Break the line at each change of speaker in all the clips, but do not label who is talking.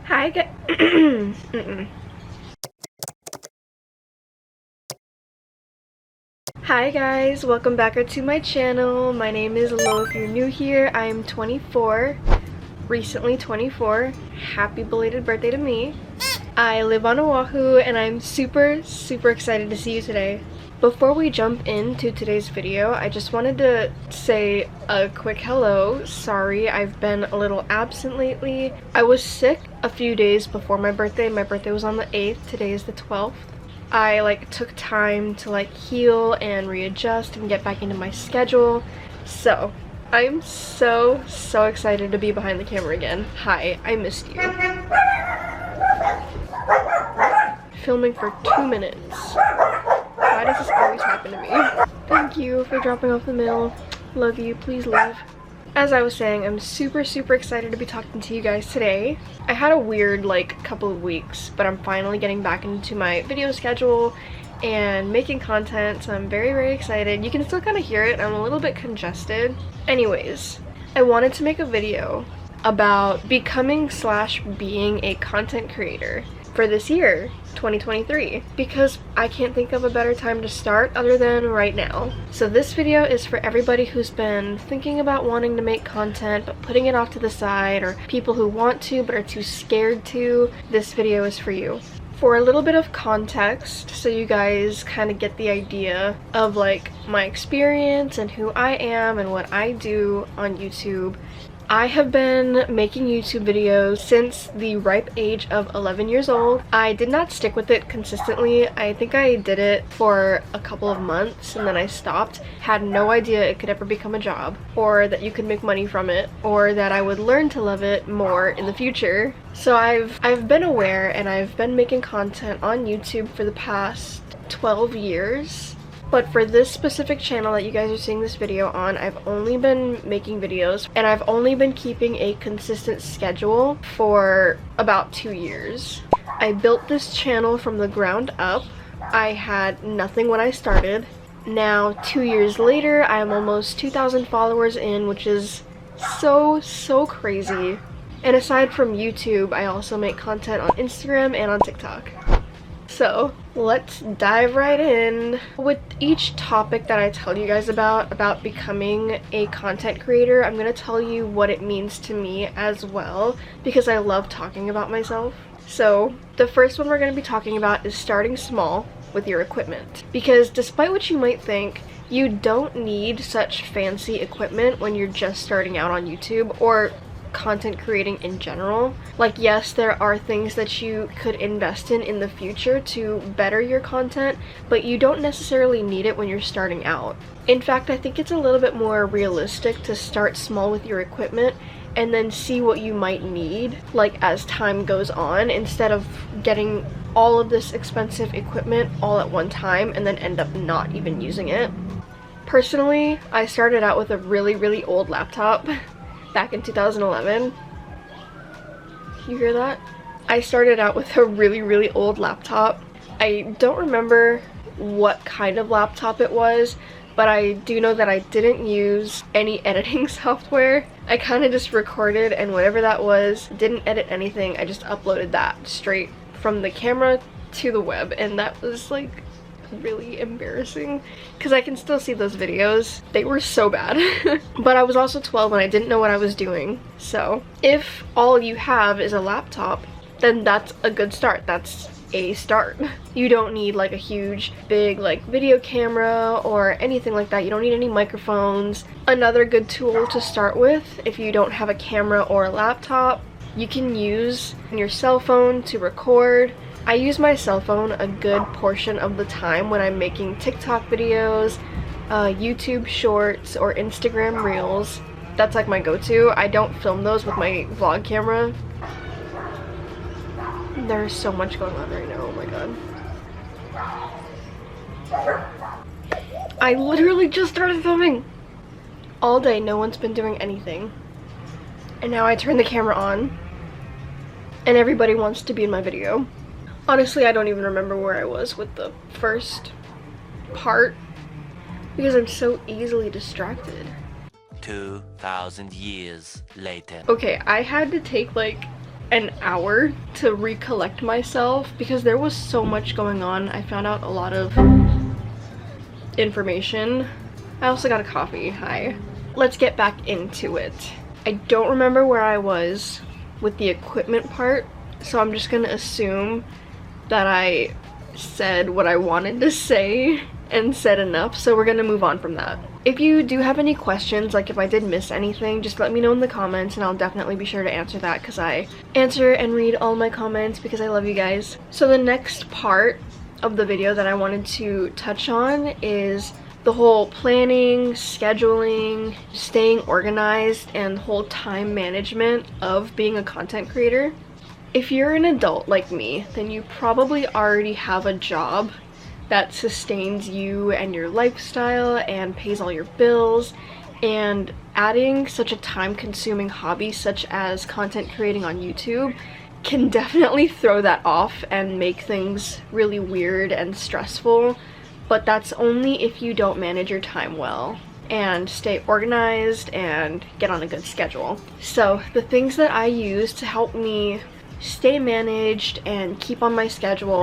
Hi guys. Hi guys, welcome back to my channel. My name is Lo. If you're new here, I am 24, recently 24. Happy belated birthday to me. I live on Oahu and I'm super excited to see you today. Before we jump into today's video, I just wanted to say a quick hello. Sorry, I've been a little absent lately. I was sick a few days before my birthday. My birthday was on the 8th. Today is the 12th. I took time to heal and readjust and get back into my schedule. So I'm so excited to be behind the camera again. Hi, I missed you. Filming for 2 minutes. Why does this always happen to me? Thank you for dropping off the mail. Love you. Please leave. As I was saying, I'm super excited to be talking to you guys today. I had a weird couple of weeks, but I'm finally getting back into my video schedule and making content, so I'm very excited. You can still kind of hear it. I'm a little bit congested. Anyways, I wanted to make a video about becoming/being a content creator for this year, 2023, because I can't think of a better time to start other than right now. So this video is for everybody who's been thinking about wanting to make content but putting it off to the side, or people who want to but are too scared to. This video is for you. For a little bit of context, so you guys kind of get the idea of my experience and who I am and what I do on YouTube. I have been making YouTube videos since the ripe age of 11 years old. I did not stick with it consistently. I think I did it for a couple of months and then I stopped. Had no idea it could ever become a job, or that you could make money from it, or that I would learn to love it more in the future. So I've been aware, and I've been making content on YouTube for the past 12 years. But for this specific channel that you guys are seeing this video on, I've only been making videos and I've only been keeping a consistent schedule for about 2 years. I built this channel from the ground up. I had nothing when I started. Now 2 years later, I am almost 2,000 followers in, which is so crazy. And aside from YouTube, I also make content on Instagram and on TikTok. So let's dive right in. With each topic that I tell you guys about becoming a content creator, I'm gonna tell you what it means to me as well, because I love talking about myself. So the first one we're gonna be talking about is starting small with your equipment. Because despite what you might think, you don't need such fancy equipment when you're just starting out on YouTube or content creating in general. Yes, there are things that you could invest in the future to better your content, but you don't necessarily need it when you're starting out. In fact, I think it's a little bit more realistic to start small with your equipment and then see what you might need as time goes on, instead of getting all of this expensive equipment all at one time and then end up not even using it. Personally, I started out with a really old laptop back in 2011. You hear that? I started out with a really old laptop. I don't remember what kind of laptop it was, but I do know that I didn't use any editing software. I kind of just recorded, and whatever that was, didn't edit anything. I just uploaded that straight from the camera to the web, and that was really embarrassing because I can still see those videos. They were so bad. But I was also 12 and I didn't know what I was doing. So if all you have is a laptop, then that's a good start. That's a start. You don't need a huge big video camera or anything like that. You don't need any microphones. Another good tool to start with, if you don't have a camera or a laptop, you can use your cell phone to record. I use my cell phone a good portion of the time when I'm making TikTok videos, YouTube shorts, or Instagram reels. That's my go-to. I don't film those with my vlog camera. There's so much going on right now, oh my god. I literally just started filming! All day, no one's been doing anything. And now I turn the camera on, and everybody wants to be in my video. Honestly, I don't even remember where I was with the first part because I'm so easily distracted.
2,000 years later.
Okay, I had to take an hour to recollect myself because there was so much going on. I found out a lot of information. I also got a coffee. Hi. Let's get back into it. I don't remember where I was with the equipment part, so I'm just gonna assume that I said what I wanted to say and said enough, so we're gonna move on from that. If you do have any questions, like if I did miss anything, just let me know in the comments and I'll definitely be sure to answer that because I answer and read all my comments because I love you guys. So the next part of the video that I wanted to touch on is the whole planning, scheduling, staying organized, and the whole time management of being a content creator. If you're an adult like me, then you probably already have a job that sustains you and your lifestyle and pays all your bills, and adding such a time-consuming hobby such as content creating on YouTube can definitely throw that off and make things really weird and stressful, but that's only if you don't manage your time well and stay organized and get on a good schedule. So the things that I use to help me stay managed and keep on my schedule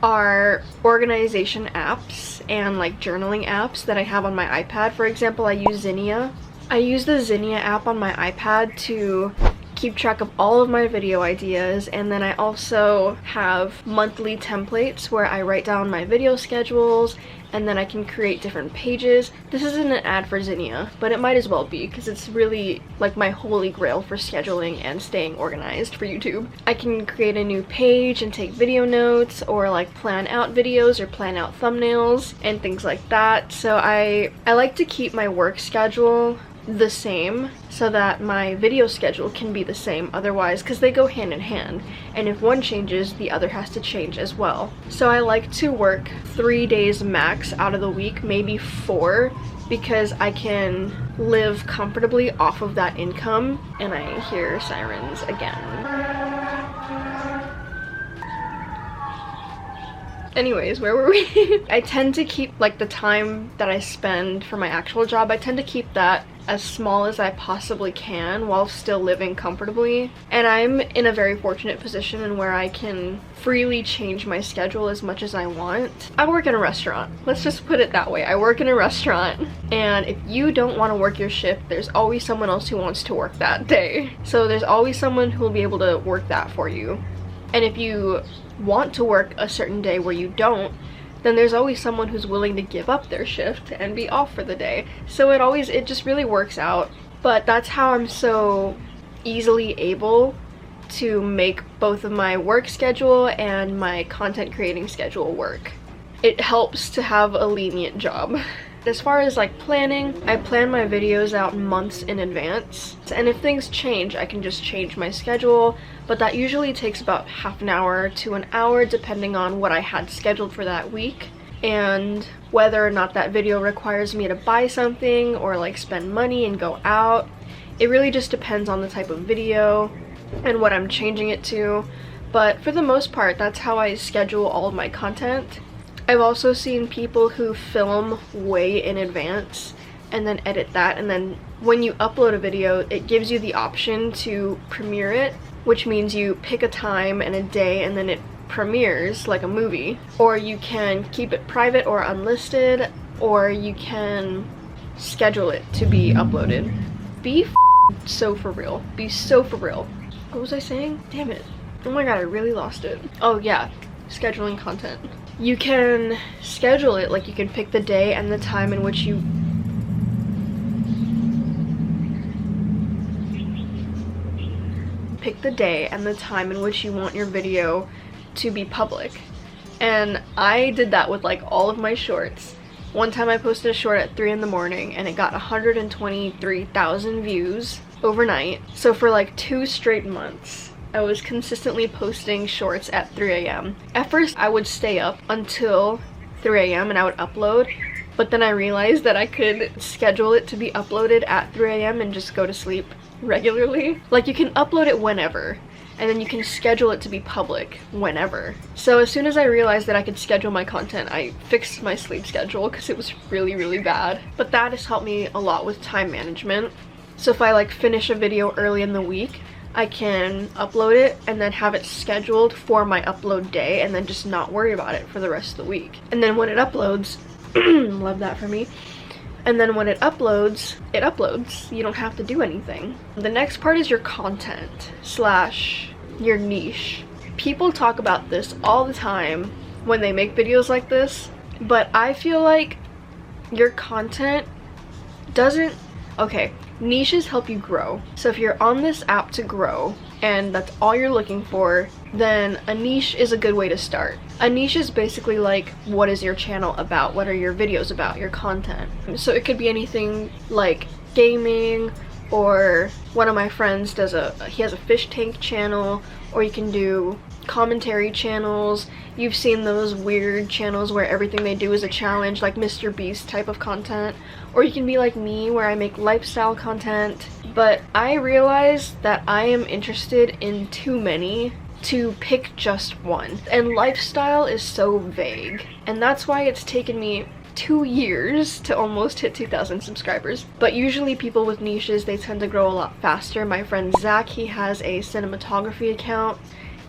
are organization apps and like journaling apps that I have on my iPad. For example, I use Zinnia. I use the Zinnia app on my iPad to keep track of all of my video ideas, and then I also have monthly templates where I write down my video schedules and then I can create different pages. This isn't an ad for Zinnia, but it might as well be because it's really like my holy grail for scheduling and staying organized for YouTube. I can create a new page and take video notes or like plan out videos or plan out thumbnails and things like that. So I like to keep my work schedule the same so that my video schedule can be the same otherwise, because they go hand in hand, and if one changes the other has to change as well. So I like to work 3 days max out of the week, maybe 4, because I can live comfortably off of that income. And I hear sirens again. Anyways, where were we? I tend to keep like the time that I spend for my actual job, I tend to keep that as small as I possibly can while still living comfortably. And I'm in a very fortunate position in where I can freely change my schedule as much as I want. I work in a restaurant. Let's just put it that way. I work in a restaurant, and if you don't want to work your shift, there's always someone else who wants to work that day. So there's always someone who will be able to work that for you. And if you want to work a certain day where you don't, then there's always someone who's willing to give up their shift and be off for the day. So it just really works out. But that's how I'm so easily able to make both of my work schedule and my content creating schedule work. It helps to have a lenient job. As far as like planning, I plan my videos out months in advance, and if things change I can just change my schedule, but that usually takes about half an hour to an hour depending on what I had scheduled for that week and whether or not that video requires me to buy something or like spend money and go out. It really just depends on the type of video and what I'm changing it to, but for the most part that's how I schedule all of my content. I've also seen people who film way in advance and then edit that, and then when you upload a video it gives you the option to premiere it, which means you pick a time and a day and then it premieres like a movie. Or you can keep it private or unlisted, or you can schedule it to be uploaded. Be so for real. Be so for real. What was I saying? Damn it. Oh my god, I really lost it. Oh yeah, scheduling content. You can schedule it, like you can pick the day and the time in which you want your video to be public. And I did that with like all of my shorts. One time I posted a short at 3 in the morning and it got 123,000 views overnight. So for like 2 straight months I was consistently posting shorts at 3 a.m. At first I would stay up until 3 a.m. and I would upload, but then I realized that I could schedule it to be uploaded at 3 a.m. and just go to sleep regularly. Like you can upload it whenever, and then you can schedule it to be public whenever. So as soon as I realized that I could schedule my content, I fixed my sleep schedule because it was really bad. But that has helped me a lot with time management. So if I like finish a video early in the week, I can upload it and then have it scheduled for my upload day and then just not worry about it for the rest of the week. And then when it uploads, love that for me. And then when it uploads, it uploads. You don't have to do anything. The next part is your content slash your niche. People talk about this all the time when they make videos like this, but I feel like your content doesn't, okay, niches help you grow. So if you're on this app to grow and that's all you're looking for, then a niche is a good way to start. A niche is basically like, what is your channel about? What are your videos about, your content? So it could be anything like gaming, or one of my friends does he has a fish tank channel, or you can do commentary channels. You've seen those weird channels where everything they do is a challenge, like Mr. Beast type of content. Or you can be like me, where I make lifestyle content. But I realized that I am interested in too many to pick just one. And lifestyle is so vague. And that's why it's taken me 2 years to almost hit 2,000 subscribers. But usually people with niches, they tend to grow a lot faster. My friend Zach, he has a cinematography account.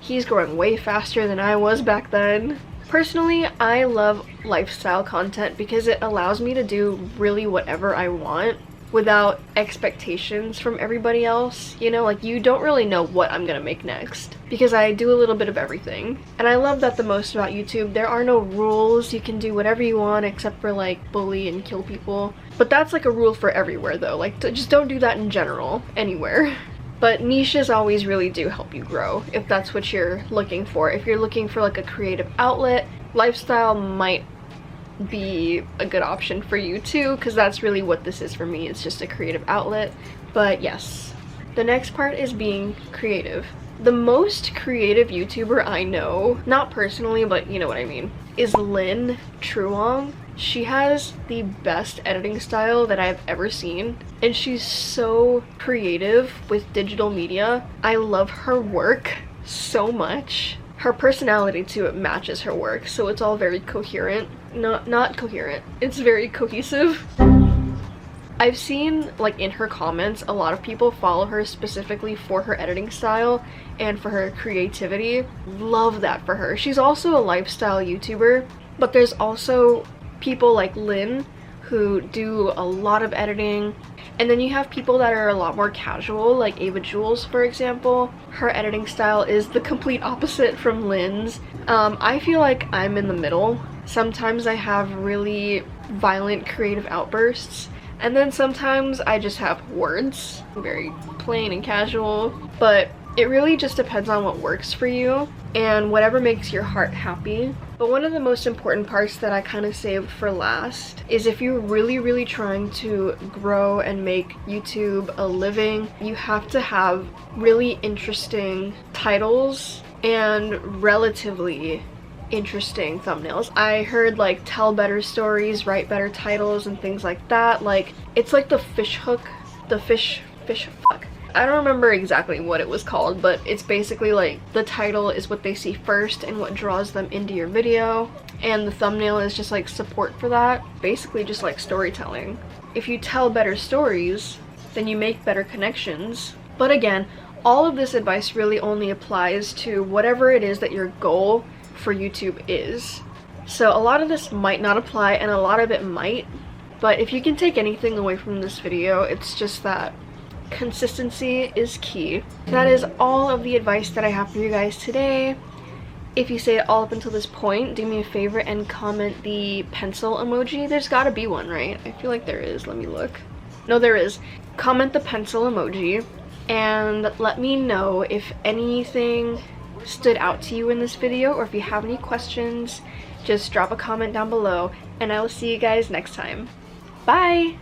He's growing way faster than I was back then. Personally, I love lifestyle content because it allows me to do really whatever I want without expectations from everybody else. You know, like, you don't really know what I'm gonna make next because I do a little bit of everything. And I love that the most about YouTube. There are no rules. You can do whatever you want except for like bully and kill people. But that's like a rule for everywhere though. Like, just don't do that in general anywhere. But niches always really do help you grow if that's what you're looking for. If you're looking for like a creative outlet, lifestyle might be a good option for you too, because that's really what this is for me. It's just a creative outlet. But yes, the next part is being creative. The most creative YouTuber I know, not personally, but you know what I mean, is Lynn Truong. She has the best editing style that I've ever seen, and she's so creative with digital media. I love her work so much. Her personality too, it matches her work, so it's all very coherent. Not coherent, it's very cohesive. I've seen, like, in her comments, a lot of people follow her specifically for her editing style and for her creativity. Love that for her. She's also a lifestyle YouTuber, but there's also people like Lynn who do a lot of editing, and then you have people that are a lot more casual, like Ava Jules, for example. Her editing style is the complete opposite from Lynn's. I feel like I'm in the middle. Sometimes I have really violent creative outbursts, and then sometimes I just have words, very plain and casual. But it really just depends on what works for you and whatever makes your heart happy. But one of the most important parts that I kind of saved for last is if you're really trying to grow and make YouTube a living, you have to have really interesting titles and relatively interesting thumbnails. I heard like tell better stories, write better titles, and things like that. Like, it's like the fish hook, the fish fuck. I don't remember exactly what it was called, but it's basically like the title is what they see first and what draws them into your video, and the thumbnail is just like support for that. Basically just like storytelling. If you tell better stories, then you make better connections. But again, all of this advice really only applies to whatever it is that your goal for YouTube is. So a lot of this might not apply and a lot of it might, but if you can take anything away from this video, it's just that consistency is key. That is all of the advice that I have for you guys today. If you stayed all up until this point, do me a favor and comment the pencil emoji. There's gotta be one, right? I feel like there is. Let me look. No, there is. Comment the pencil emoji and let me know if anything stood out to you in this video, or if you have any questions, just drop a comment down below, and I will see you guys next time. Bye!